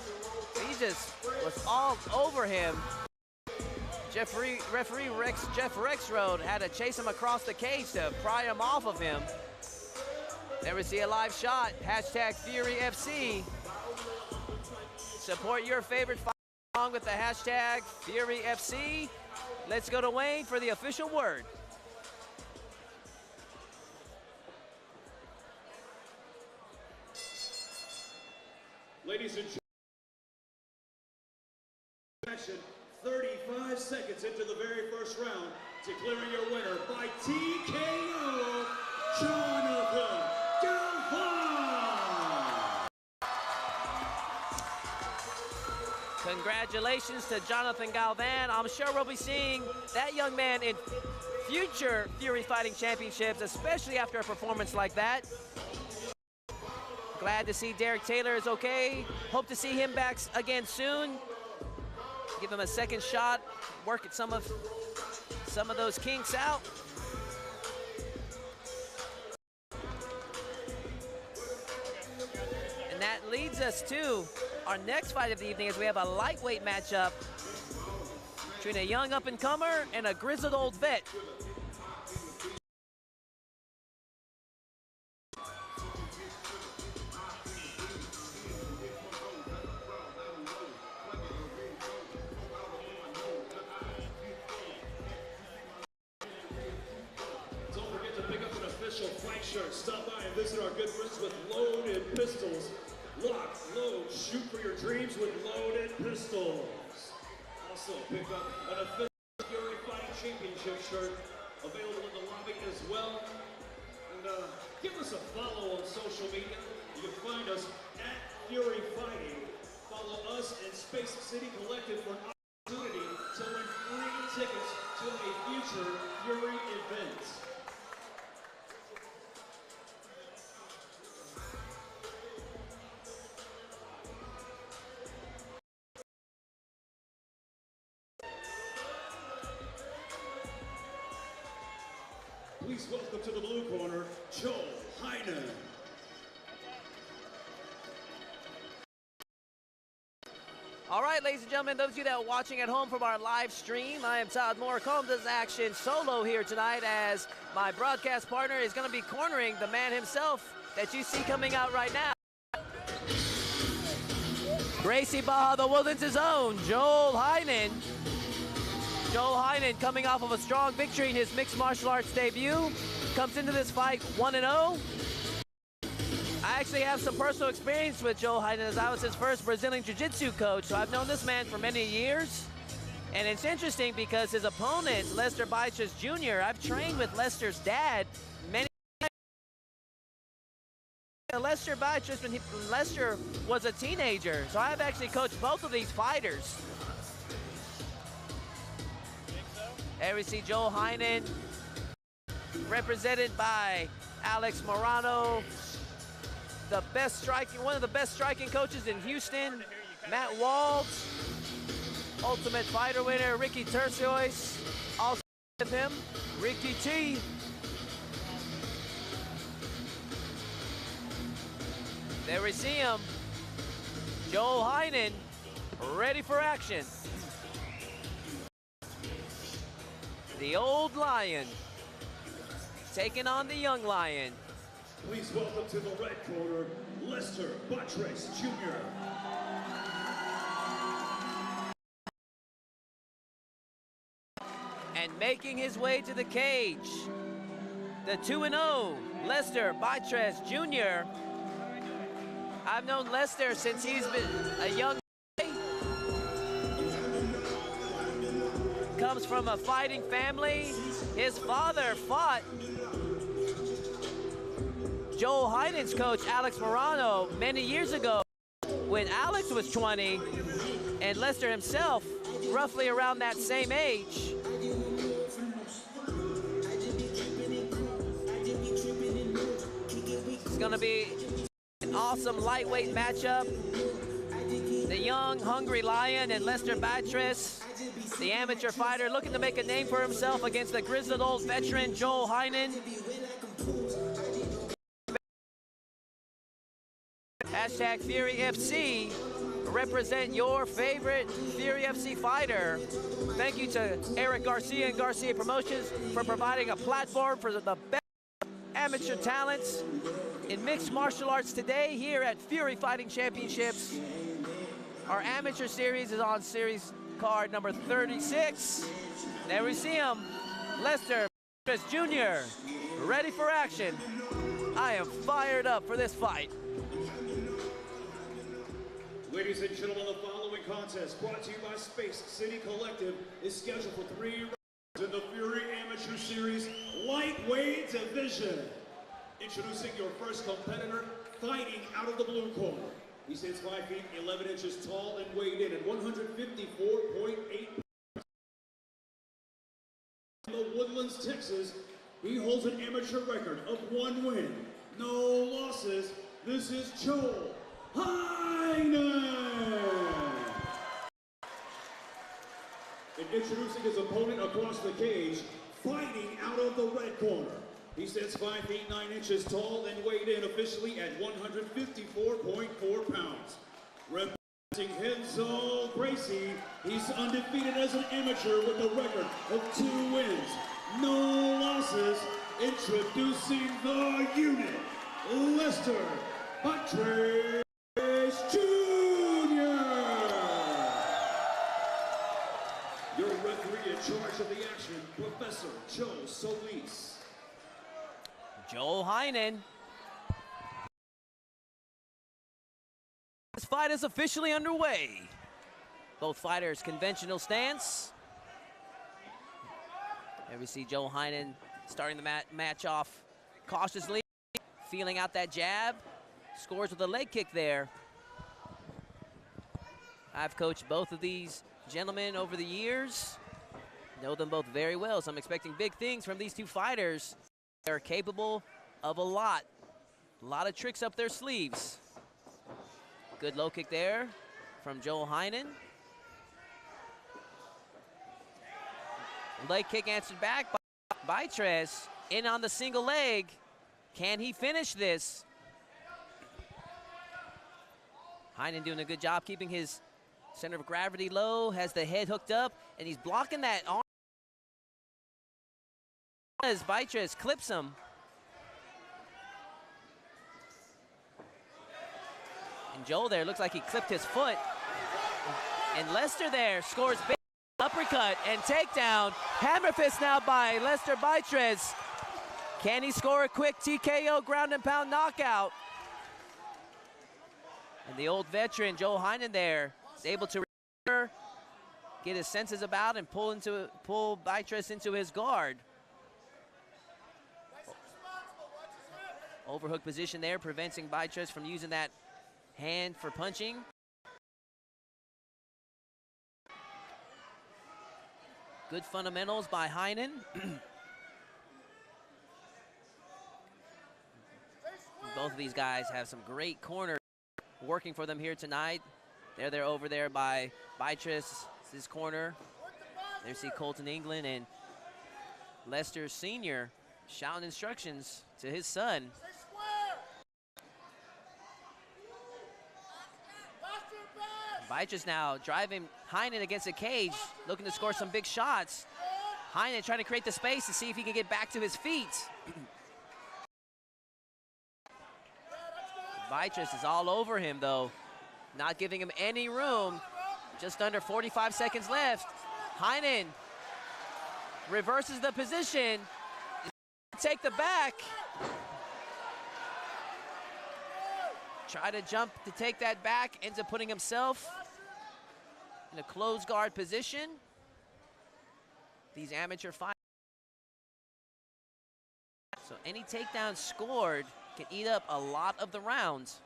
he just was all over him. Referee Jeff Rexroad had to chase him across the cage to pry him off of him. There we see a live shot, hashtag FuryFC. Support your favorite fight along with the hashtag FuryFC. Let's go to Wayne for the official word. Ladies and gentlemen, 35 seconds into the very first round, declaring your winner by TKO, Jonathan Galvan. Congratulations. Congratulations to Jonathan Galvan. I'm sure we'll be seeing that young man in future Fury Fighting Championships, especially after a performance like that. Glad to see Derek Taylor is okay. Hope to see him back again soon. Give him a second shot, work at some of those kinks out. And that leads us to our next fight of the evening, as we have a lightweight matchup between a young up-and-comer and a grizzled old vet. Don't forget to pick up an official fight shirt. Stop by and visit our good friends with Loaded Pistols. Lock, load, shoot for your dreams with Loaded Pistols. Also, pick up an official Fury Fighting Championship shirt available in the lobby as well. And give us a follow on social media. You can find us at Fury Fighting. Follow us and Space City Collective for an opportunity to win free tickets to a future Fury event. Please welcome to the blue corner, Joel Heinen. All right, ladies and gentlemen, those of you that are watching at home from our live stream, I am Todd Moore. Calling this action solo here tonight, as my broadcast partner is going to be cornering the man himself that you see coming out right now. Gracie Barra, the Wilderness' own, Joel Heinen. Joel Heinen, coming off of a strong victory in his mixed martial arts debut, comes into this fight 1-0. I actually have some personal experience with Joel Heinen, as I was his first Brazilian Jiu-Jitsu coach, so I've known this man for many years. And it's interesting because his opponent, Lester Beitres Jr., I've trained with Lester's dad many times. Lester Beitres, when Lester was a teenager, so I've actually coached both of these fighters. There we see Joel Heinen, represented by Alex Morano, one of the best striking coaches in Houston, Matt Waltz, Ultimate Fighter winner Ricky Terciois, also with him, Ricky T. There we see him, Joel Heinen, ready for action. The old lion taking on the young lion. Please welcome to the red corner, Lester Beitres Jr. And making his way to the cage, the 2-0, Lester Beitres Jr. I've known Lester since he's been a young boy. Comes from a fighting family. His father fought Joel Heinen's coach, Alex Morano, many years ago when Alex was 20 and Lester himself roughly around that same age. It's gonna be an awesome lightweight matchup. The young, hungry lion and Lester Beitres, the amateur fighter, looking to make a name for himself against the grizzled old veteran, Joel Heinen. Hashtag Fury FC, represent your favorite Fury FC fighter. Thank you to Eric Garcia and Garcia Promotions for providing a platform for the best amateur talents in mixed martial arts today here at Fury Fighting Championships. Our amateur series is on series card number 36. There we see him, Lester Beitres Jr., ready for action. I am fired up for this fight. Ladies and gentlemen, the following contest, brought to you by Space City Collective, is scheduled for 3 rounds in the Fury Amateur Series Lightweight Division. Introducing your first competitor, fighting out of the blue corner, He stands 5 feet 11 inches tall and weighed in at 154.8 pounds. In Woodlands, Texas, he holds an amateur record of 1 win, no losses. This is Joel Heinen. And introducing his opponent across the cage, fighting out of the red corner. He stands 5 feet 9 inches tall and weighed in officially at 154.4 pounds. Representing Renzo Gracie, he's undefeated as an amateur with a record of 2 wins, no losses. Introducing the unit, Lester Baitres Jr. Your referee in charge of the action, Professor Joe Solis. Joel Heinen. This fight is officially underway. Both fighters conventional stance. There we see Joel Heinen starting the match off cautiously, feeling out that jab. Scores with a leg kick there. I've coached both of these gentlemen over the years. Know them both very well, so I'm expecting big things from these two fighters. They're capable of a lot of tricks up their sleeves. Good low kick there from Joel Heinen. Leg kick answered back by Baitres. In on the single leg. Can he finish this? Heinen doing a good job keeping his center of gravity low, has the head hooked up, and he's blocking that arm as Baitres clips him. And Joel there looks like he clipped his foot. And Lester there scores big uppercut and takedown. Hammer fist now by Lester Baitres. Can he score a quick TKO ground and pound knockout? And the old veteran Joel Heinen there is able to get his senses about and pull Baitres into his guard. Overhook position there, preventing Baitres from using that hand for punching. Good fundamentals by Heinen. Both of these guys have some great corners working for them here tonight. They're over there by Baitres' corner. There you see Colton England and Lester Sr. shouting instructions to his son. Baitres now driving Heinen against the cage, looking to score some big shots. Heinen trying to create the space to see if he can get back to his feet. Baitres is all over him though, not giving him any room. Just under 45 seconds left. Heinen reverses the position. Take the back. Try to jump to take that back, ends up putting himself in a closed guard position. These amateur fighters. So any takedown scored can eat up a lot of the rounds.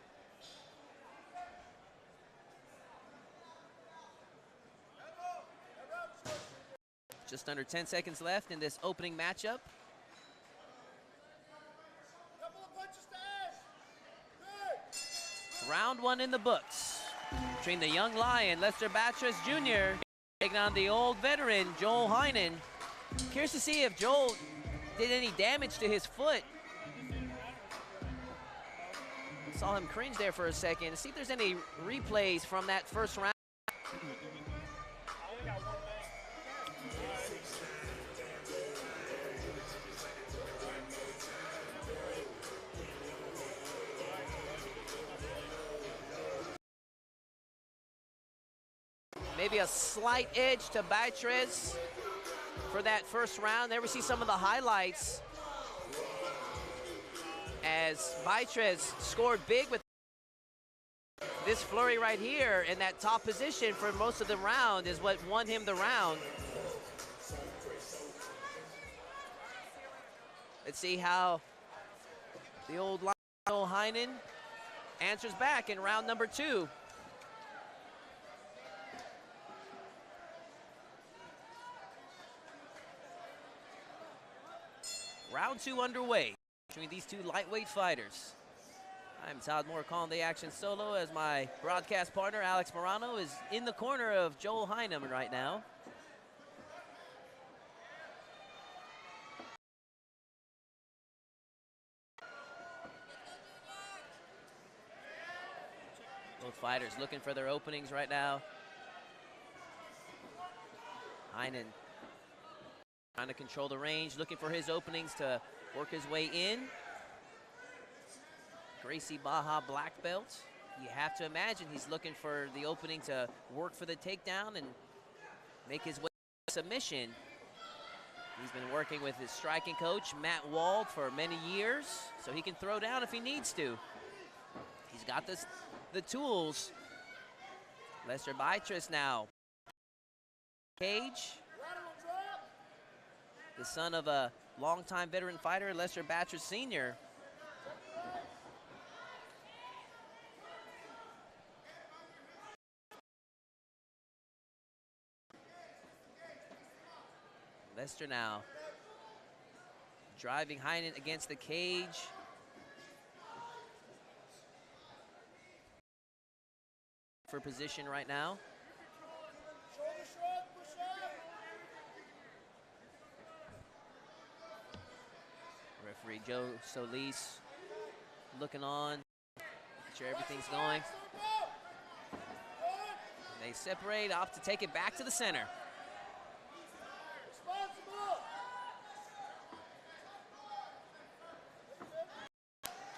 Just under 10 seconds left in this opening matchup. Round one in the books between the young lion, Lester Baitres Jr., taking on the old veteran, Joel Heinen. Curious to see if Joel did any damage to his foot. Saw him cringe there for a second. See if there's any replays from that first round. Maybe a slight edge to Baitres for that first round. There we see some of the highlights as Baitres scored big with this flurry right here, and that top position for most of the round is what won him the round. Let's see how the old Heinen answers back in round number 2. Round 2 underway between these two lightweight fighters. I'm Todd Moore calling the action solo as my broadcast partner, Alex Morano, is in the corner of Joel Heineman right now. Both fighters looking for their openings right now. Heinen trying to control the range, looking for his openings to work his way in. Gracie Barra black belt. You have to imagine he's looking for the opening to work for the takedown and make his way to submission. He's been working with his striking coach, Matt Wald, for many years, so he can throw down if he needs to. He's got the tools. Lester Beatrice now. Cage. The son of a longtime veteran fighter, Lester Beatrice Sr. Lester now driving Heinen against the cage. For position right now. Referee Joe Solis looking on, making sure everything's going. They separate, off to take it back to the center.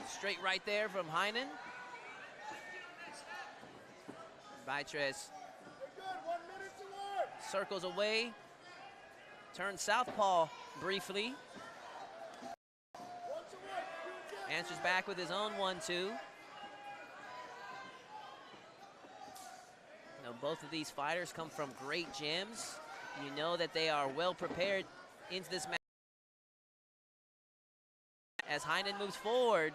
Straight right there from Heinen. Beatrice circles away, turns southpaw briefly. Answers back with his own 1-2. You know, both of these fighters come from great gyms. You know that they are well prepared into this match. As Heinen moves forward,